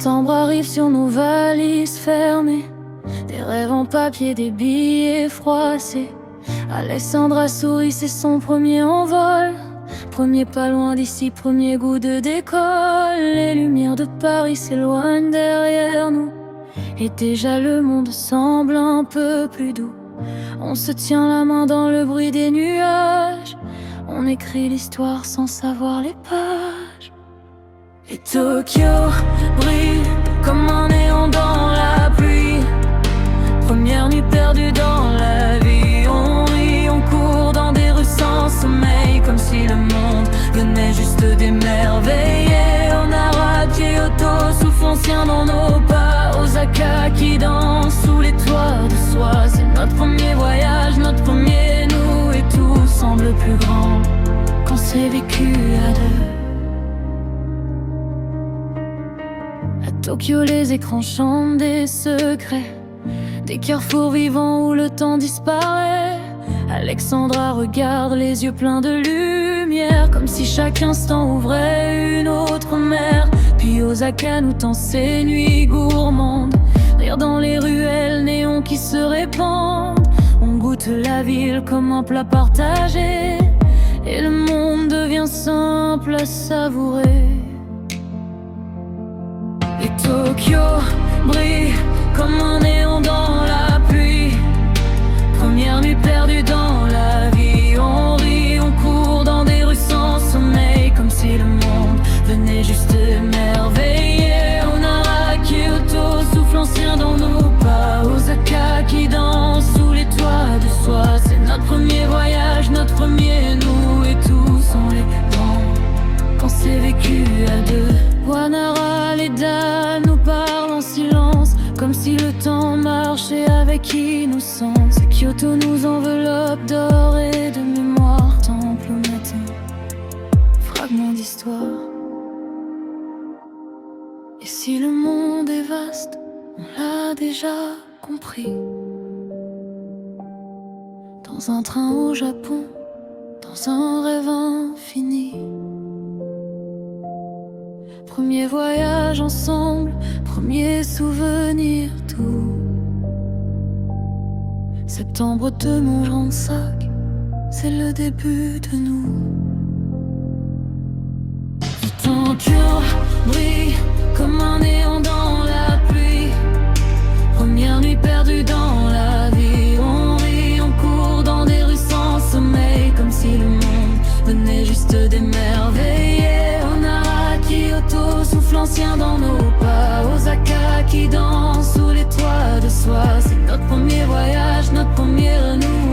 Septembre arrive sur nos valises fermées, des rêves en papier, des billets froissés. Alexandra sourit, c'est son premier envol. Premier pas loin d'ici, premier goût de d'école. Les lumières de Paris s'éloignent derrière nous, et déjà le monde semble un peu plus doux. On se tient la main dans le bruit des nuages, on écrit l'histoire sans savoir les pages. Et Tokyo brille comme un néon dans la pluie. Première nuit perdue dans la vie. On rit, on court dans des rues sans sommeil, comme si le monde venait juste d'émerveiller. Onara, Kyoto, souffle ancien dans nos pas. Osaka qui danse sous les toits de soie. C'est notre premier voyage, notre premier nous, et tout semble plus grand quand c'est vécu à deux. À Tokyo, les écrans chantent des secrets, des carrefours vivants où le temps disparaît. Alexandra regarde les yeux pleins de lumière, comme si chaque instant ouvrait une autre mer. Puis Osaka nous tend ses nuits gourmandes, rire dans les ruelles, néons qui se répandent. On goûte la ville comme un plat partagé, et le monde devient simple à savourer. Et Tokyo brille comme un néon dans la pluie. Première nuit perdue dans la vie. On rit, on court dans des rues sans sommeil, comme si le monde venait juste d'émerveiller. Onara, Kyoto, souffle ancien dans nos pas. Osaka qui danse sous les toits de soie. C'est notre premier voyage, notre premier nous, et tous sont les grands quand c'est vécu à deux. Wanara, les dalles nous parlent en silence, comme si le temps marchait avec innocence. Et Kyoto nous enveloppe d'or et de mémoire. Temple au matin, fragment d'histoire. Et si le monde est vaste, on l'a déjà compris. Dans un train au Japon, dans un rêve infini. Premier voyage ensemble, premier souvenir tout. Septembre de mon grand sac, c'est le début de nous. Tokyo brille comme un néon dans la pluie. Première nuit perdue dans la vie. On rit, on court dans des rues sans sommeil, comme si le monde venait juste d'émerveiller. Onara, Kyoto, souffle ancien dans nos pas. Osaka qui danse sous les toits de soie. C'est notre premier voyage, notre premier nous,